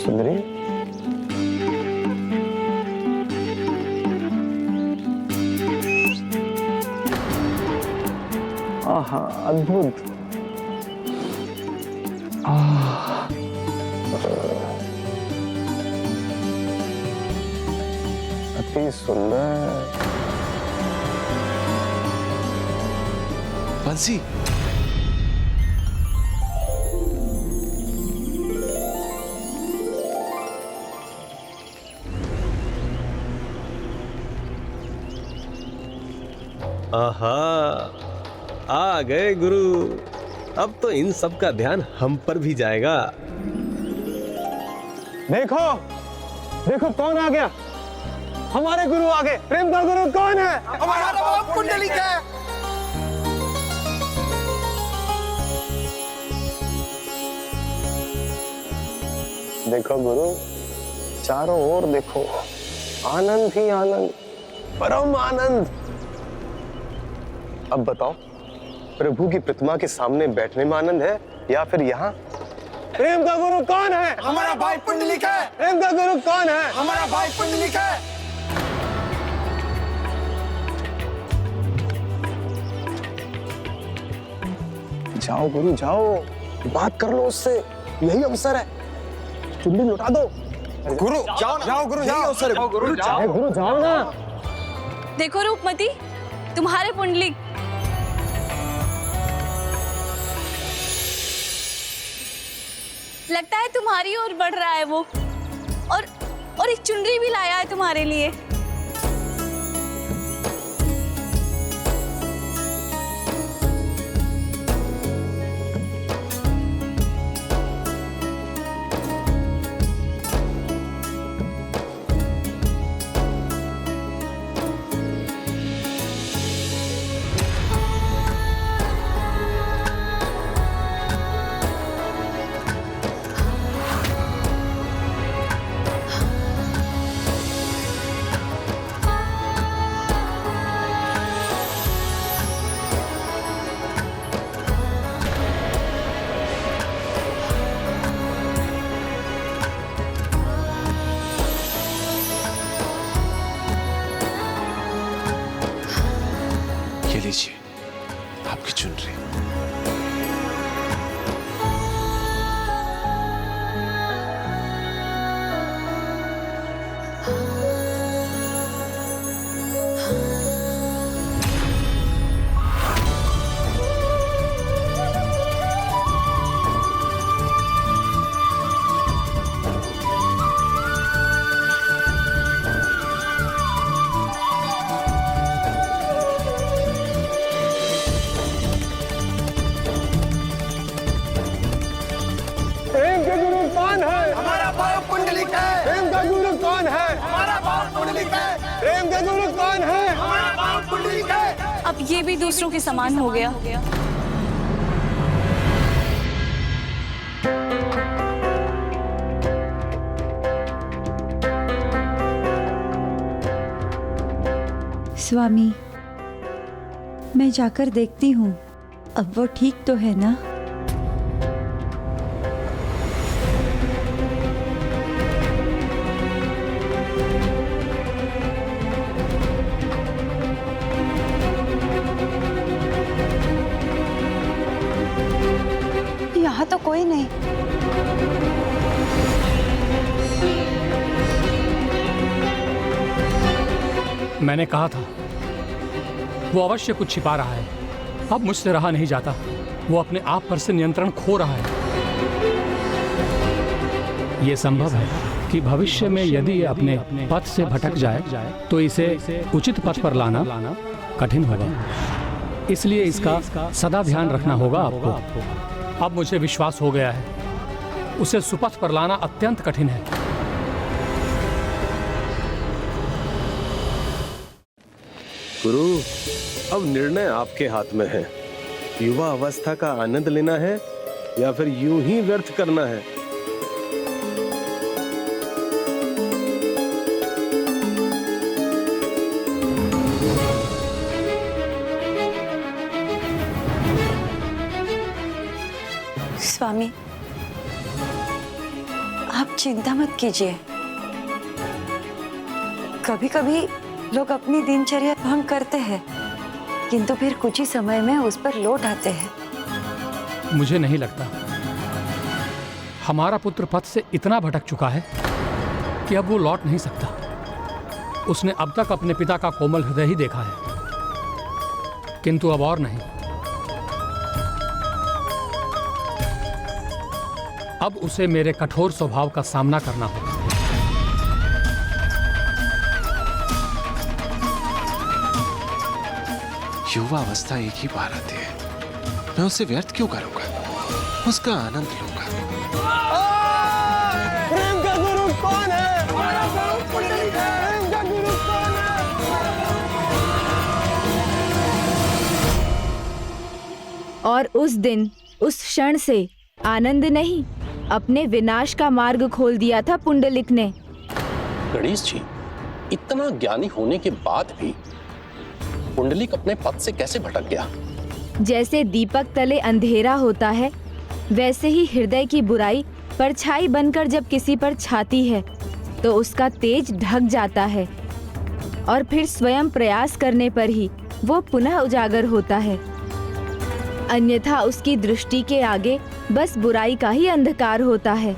सुंदरी, आहा, अद्भुत। अति सुंदर। बंसी, आहा, आ गए गुरु। अब तो इन सब का ध्यान हम पर भी जाएगा। देखो देखो कौन आ गया, हमारे गुरु आ गए। प्रेम का गुरु कौन है? हमारा बाप कुंडली का है। देखो गुरु, चारों ओर देखो, आनंद ही आनंद, परम आनंद। अब बताओ, प्रभु की प्रतिमा के सामने बैठने में आनंद है या फिर यहाँ? प्रेम का गुरु कौन है? हमारा भाई कुंडली का है। प्रेम का गुरु कौन है? हमारा भाई कुंडली का है। जाओ गुरु जाओ, बात कर लो उससे, यही अवसर है। चुंडी लुटा दो। गुरु जाओ ना, जाओ गुरु जाओ, जाओ गुरु जाओ। गुरु जाओ ना। देखो रूपमती, तुम्हारे पुंडलिक। लगता है तुम्हारी ओर बढ़ रहा है वो, और एक चुनरी भी लाया है तुम्हारे लिए। ये लीजिए आपकी चुनरी। प्रेम का गुरु कौन है? हमारा भाई कुंडली का है। प्रेम का गुरु कौन है? हमारा भाई कुंडली का है। प्रेम का गुरु कौन है? हमारा भाई कुंडली का है। अब ये भी दूसरों के समान हो गया। स्वामी, मैं जाकर देखती हूँ, अब वो ठीक तो है ना? यहाँ तो कोई नहीं। मैंने कहा था वो अवश्य कुछ छिपा रहा है। अब मुझसे रहा नहीं जाता। वो अपने आप पर से नियंत्रण खो रहा है। ये संभव है कि भविष्य में यदि ये अपने पथ से भटक जाए तो इसे उचित पथ पर लाना कठिन होगा। इसलिए इसका सदा ध्यान रखना होगा आपको। अब मुझे विश्वास हो गया है, उसे सुपथ पर लाना अत्यंत कठिन है। गुरु, अब निर्णय आपके हाथ में है। युवा अवस्था का आनंद लेना है या फिर यूं ही व्यर्थ करना है? स्वामी, चिंता मत कीजिए। कभी कभी लोग अपनी दिनचर्या भंग करते हैं, किंतु फिर कुछ ही समय में उस पर लौट आते हैं। मुझे नहीं लगता। हमारा पुत्र पथ से इतना भटक चुका है कि अब वो लौट नहीं सकता। उसने अब तक अपने पिता का कोमल हृदय ही देखा है, किंतु अब और नहीं। अब उसे मेरे कठोर स्वभाव का सामना करना होगा। युवा अवस्था एक ही बार आती है, मैं उसे व्यर्थ क्यों करूंगा? उसका आनंद लूंगा। प्रेम का गुरु कौन है? प्रेम का गुरु कौन है? और उस दिन, उस क्षण से आनंद नहीं, अपने विनाश का मार्ग खोल दिया था पुंडलिक ने। गणेश जी, इतना ज्ञानी होने के बाद भी पुंडलिक अपने पथ से कैसे भटक गया? जैसे दीपक तले अंधेरा होता है, वैसे ही हृदय की बुराई परछाई बनकर जब किसी पर छाती है तो उसका तेज ढक जाता है और फिर स्वयं प्रयास करने पर ही वो पुनः उजागर होता है। अन्यथा उसकी दृष्टि के आगे बस बुराई का ही अंधकार होता है।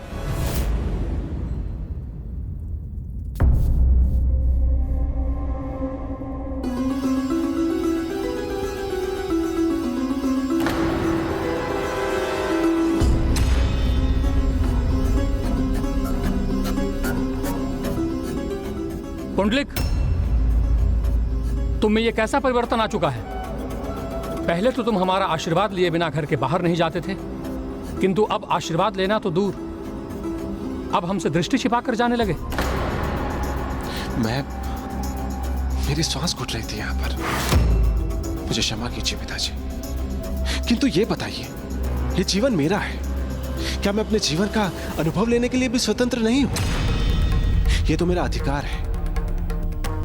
पुंडलिक, तुम में ये कैसा परिवर्तन आ चुका है? पहले तो तुम हमारा आशीर्वाद लिए बिना घर के बाहर नहीं जाते थे, किंतु अब आशीर्वाद लेना तो दूर, अब हमसे दृष्टि छिपाकर जाने लगे। मेरी श्वास घुट रही थी यहाँ पर। मुझे क्षमा कीजिए पिताजी, किंतु ये बताइए, ये जीवन मेरा है, क्या मैं अपने जीवन का अनुभव लेने के लिए भी स्वतंत्र नहीं हूं? ये तो मेरा अधिकार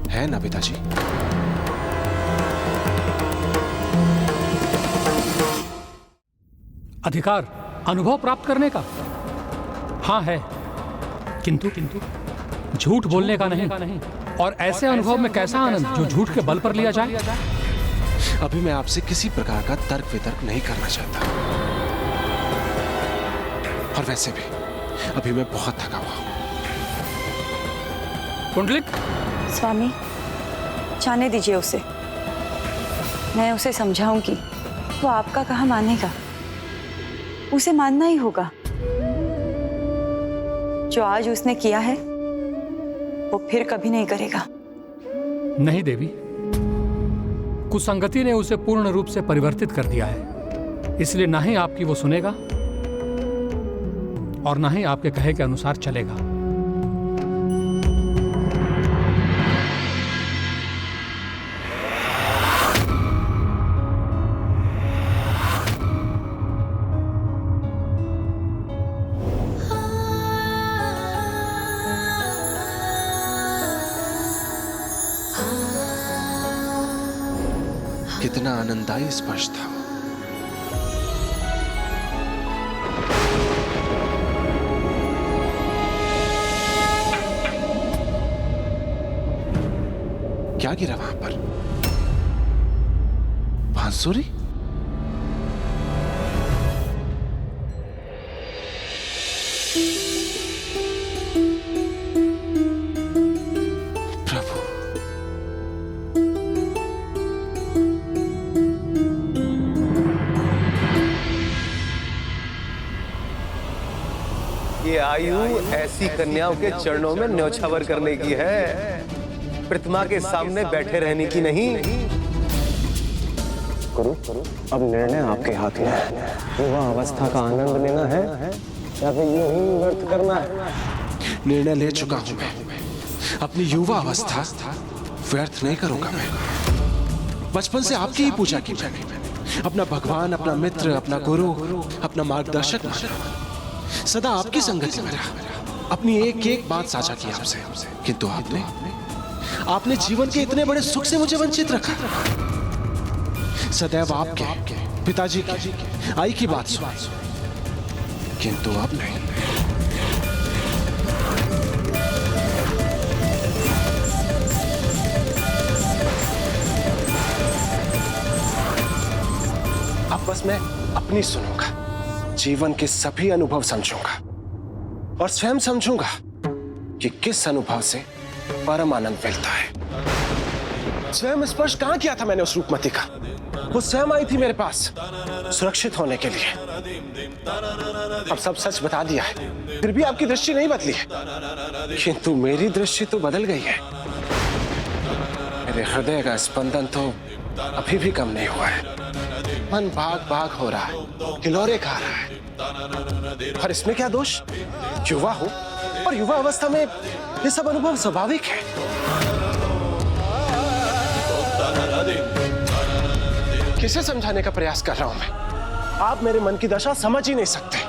है ना पिताजी? अधिकार अनुभव प्राप्त करने का? हाँ है, किंतु झूठ बोलने का नहीं। और ऐसे अनुभव में कैसा आनंद जो झूठ के बल पर लिया जाए? अभी मैं आपसे किसी प्रकार का तर्क वितर्क नहीं करना चाहता, और वैसे भी अभी मैं बहुत थका हुआ हूं। पुंडलिक, स्वामी, जाने दीजिए उसे। मैं उसे समझाऊंगी, वो आपका कहा मानेगा। उसे मानना ही होगा। जो आज उसने किया है वो फिर कभी नहीं करेगा। नहीं देवी, कुसंगति ने उसे पूर्ण रूप से परिवर्तित कर दिया है, इसलिए ना ही आपकी वो सुनेगा और ना ही आपके कहे के अनुसार चलेगा। कितना आनंददायी स्पर्श था। क्या गिरा वहां पर? बांसुरी? प्रभु, ये आयु ऐसी कन्याओं के चरणों में न्योछावर करने की है, प्रतिमा के सामने बैठे रहने की नहीं। गुरु, अब निर्णय आपके हाथ में है। युवा अवस्था का आनंद लेना है या फिर यूं ही व्यर्थ करना है? निर्णय ले चुका हूं मैं। अपनी युवा अवस्था व्यर्थ नहीं करूंगा मैं। बचपन से आपकी ही पूजा की मैंने। अपना भगवान, अपना मित्र, अपना गुरु, अपना मार्गदर्शक माना। सदा आपकी संगति में रहा। अपनी एक एक बात साझा की आपसे, किंतु आपने जीवन के इतने बड़े सुख से मुझे वंचित रखा। सदैव आपके पिताजी की आई की बात सुनी, किंतु अब नहीं। अब बस मैं अपनी सुनूंगा, जीवन के सभी अनुभव समझूंगा और स्वयं समझूंगा कि किस अनुभव से परम आनंद मिलता है। स्वयं स्पर्श कहां किया था मैंने उस रूपमती का? वो स्वयं आई थी मेरे पास सुरक्षित होने के लिए। अब सब सच बता दिया है, फिर भी आपकी दृष्टि नहीं बदली है, किंतु मेरी दृष्टि तो बदल गई है। मेरे हृदय का स्पंदन तो अभी भी कम नहीं हुआ है। मन भाग भाग हो रहा है, हिलोरे खा रहा है। और इसमें क्या दोष? युवा हूं और युवा अवस्था में ये सब अनुभव स्वाभाविक है। किसे समझाने का प्रयास कर रहा हूं मैं? आप मेरे मन की दशा समझ ही नहीं सकते।